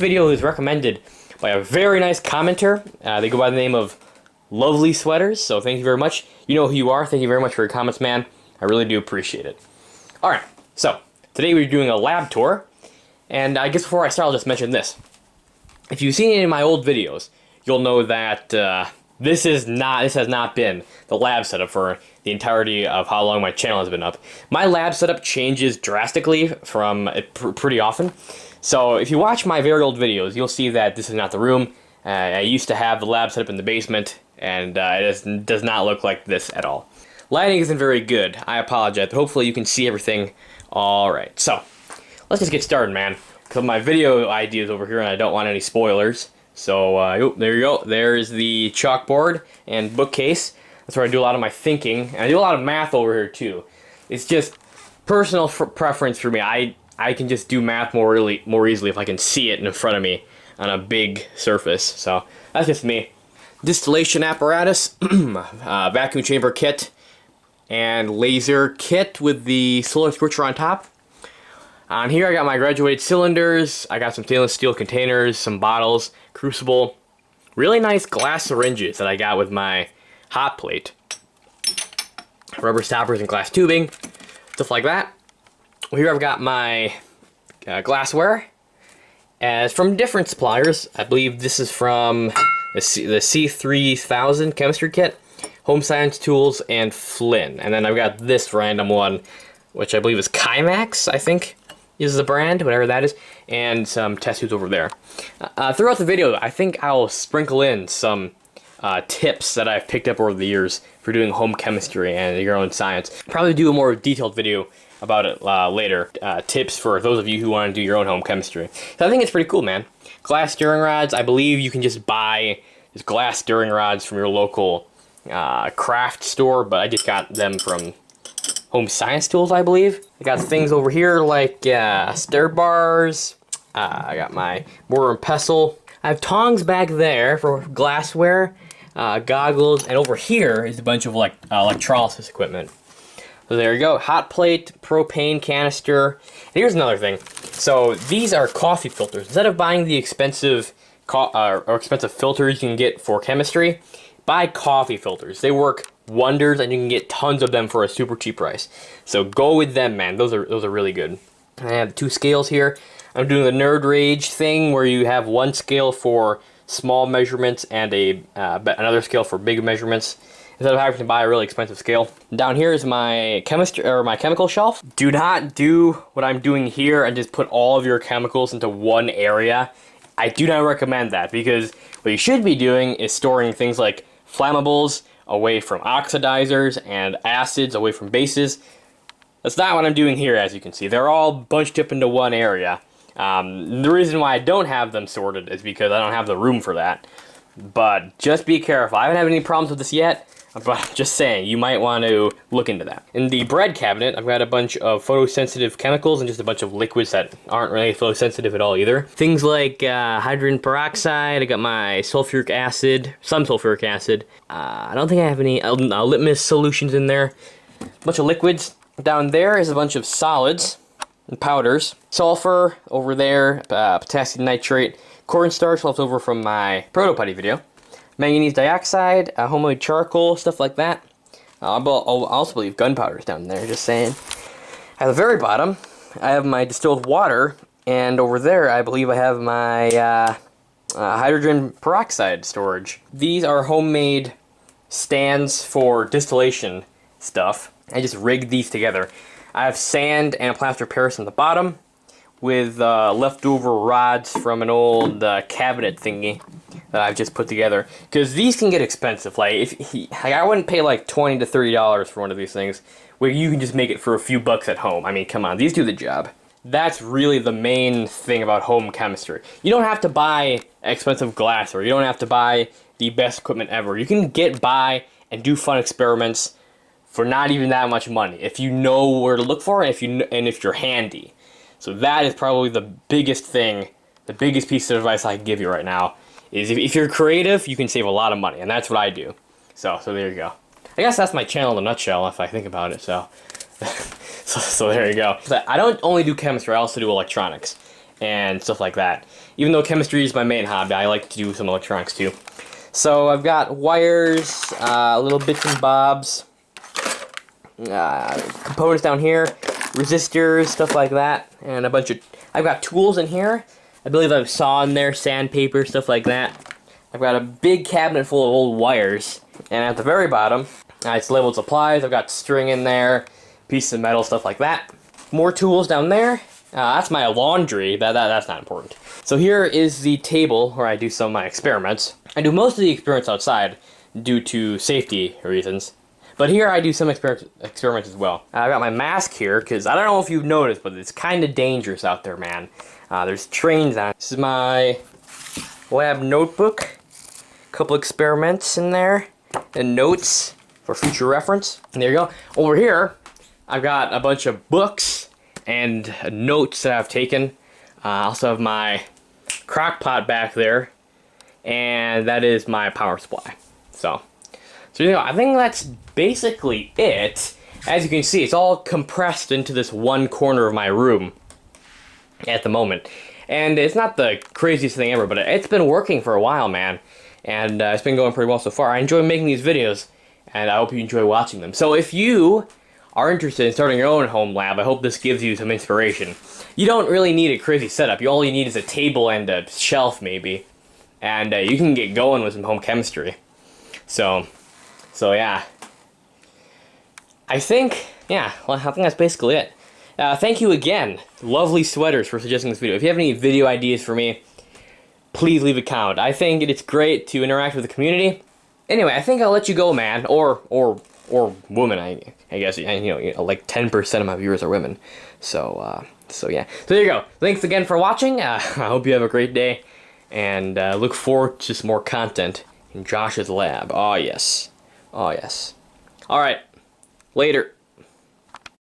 video is recommended by a very nice commenter. They go by the name of Lovely Sweaters, so thank you very much. You know who you are. Thank you very much for your comments, man. I really do appreciate it. Alright, so today we're doing a lab tour, and I guess before I start, I'll just mention this. If you've seen any of my old videos, you'll know that this has not been the lab setup for the entirety of how long my channel has been up. My lab setup changes drastically from pretty often. So if you watch my very old videos, you'll see that this is not the room. I used to have the lab set up in the basement, and it does not look like this at all. Lighting isn't very good. I apologize, but hopefully you can see everything all right. So let's just get started, man. Because my video idea is over here, and I don't want any spoilers. So there you go. There's the chalkboard and bookcase. That's where I do a lot of my thinking, and I do a lot of math over here too. It's just personal preference for me. I can just do math more easily if I can see it in front of me on a big surface. So that's just me. Distillation apparatus, vacuum chamber kit, and laser kit with the solar switcher on top. On here I got my graduated cylinders, I got some stainless steel containers, some bottles, crucible, really nice glass syringes that I got with my hot plate, rubber stoppers and glass tubing, stuff like that. Here I've got my glassware, as from different suppliers. I believe this is from the C3000 chemistry kit, Home Science Tools, and Flynn. And then I've got this random one, which I believe is Kymax, I think is the brand, whatever that is, and some test tubes over there. Throughout the video, I think I'll sprinkle in some tips that I've picked up over the years for doing home chemistry and your own science. Probably do a more detailed video about it later. Tips for those of you who want to do your own home chemistry. So I think it's pretty cool, man. Glass stirring rods. I believe you can just buy just glass stirring rods from your local craft store, but I just got them from Home Science Tools, I believe. I got things over here like stir bars. I got my mortar and pestle. I have tongs back there for glassware, goggles, and over here is a bunch of electrolysis equipment. So there you go, hot plate, propane canister. And here's another thing. So these are coffee filters. Instead of buying the expensive expensive filters you can get for chemistry, buy coffee filters. They work wonders, and you can get tons of them for a super cheap price. So go with them, man. Those are really good. I have 2 scales here. I'm doing the Nerd Rage thing where you have one scale for small measurements and another scale for big measurements, instead of having to buy a really expensive scale. Down here is my chemical shelf. Do not do what I'm doing here and just put all of your chemicals into one area. I do not recommend that, because what you should be doing is storing things like flammables away from oxidizers and acids away from bases. That's not what I'm doing here, as you can see. They're all bunched up into one area. The reason why I don't have them sorted is because I don't have the room for that. But just be careful. I haven't had any problems with this yet, but I'm just saying, you might want to look into that. In the bread cabinet, I've got a bunch of photosensitive chemicals and just a bunch of liquids that aren't really photosensitive at all either. Things like hydrogen peroxide. I got my sulfuric acid, some sulfuric acid. I don't think I have any litmus solutions in there. A bunch of liquids. Down there is a bunch of solids and powders. Sulfur over there, potassium nitrate, cornstarch left over from my proto putty video. Manganese dioxide, homemade charcoal, stuff like that. I'll also believe gunpowder's down there, just saying. At the very bottom, I have my distilled water, and over there I believe I have my hydrogen peroxide storage. These are homemade stands for distillation stuff. I just rigged these together. I have sand and plaster Paris on the bottom, with leftover rods from an old cabinet thingy that I've just put together. Because these can get expensive. I wouldn't pay like $20 to $30 for one of these things, where you can just make it for a few bucks at home. I mean, come on, these do the job. That's really the main thing about home chemistry. You don't have to buy expensive glassware. You don't have to buy the best equipment ever. You can get by and do fun experiments for not even that much money, if you know where to look for it, and if you're handy. So that is probably the biggest thing, the biggest piece of advice I can give you right now, is if you're creative, you can save a lot of money, and that's what I do. So there you go. I guess that's my channel in a nutshell, if I think about it, so there you go. I don't only do chemistry, I also do electronics. and stuff like that. Even though chemistry is my main hobby, I like to do some electronics too. So I've got wires, little bits and bobs, components down here, resistors, stuff like that, and a bunch of... I've got tools in here. I believe I've saw in there, sandpaper, stuff like that. I've got a big cabinet full of old wires, and at the very bottom, it's labeled supplies. I've got string in there, pieces of metal, stuff like that. More tools down there. That's my laundry. That's not important. So here is the table where I do some of my experiments. I do most of the experiments outside due to safety reasons. But here I do some experiments as well. I've got my mask here because I don't know if you've noticed, but it's kind of dangerous out there, man. There's trains on it. This is my lab notebook. A couple experiments in there and notes for future reference. And there you go. Over here, I've got a bunch of books and notes that I've taken. I also have my crock pot back there, and that is my power supply. So you know, I think that's basically it. As you can see, it's all compressed into this one corner of my room at the moment. And it's not the craziest thing ever, but it's been working for a while, man. And it's been going pretty well so far. I enjoy making these videos, and I hope you enjoy watching them. So if you are interested in starting your own home lab, I hope this gives you some inspiration. You don't really need a crazy setup. All you need is a table and a shelf, maybe. And you can get going with some home chemistry. So yeah. I think that's basically it. Thank you again, Lovely Sweaters, for suggesting this video. If you have any video ideas for me, please leave a comment. I think it's great to interact with the community. Anyway, I think I'll let you go, man, or woman. I guess you know, like 10% of my viewers are women. So yeah. So there you go. Thanks again for watching. I hope you have a great day, and look forward to some more content in Josh's lab. Oh yes. Oh yes. All right. Later.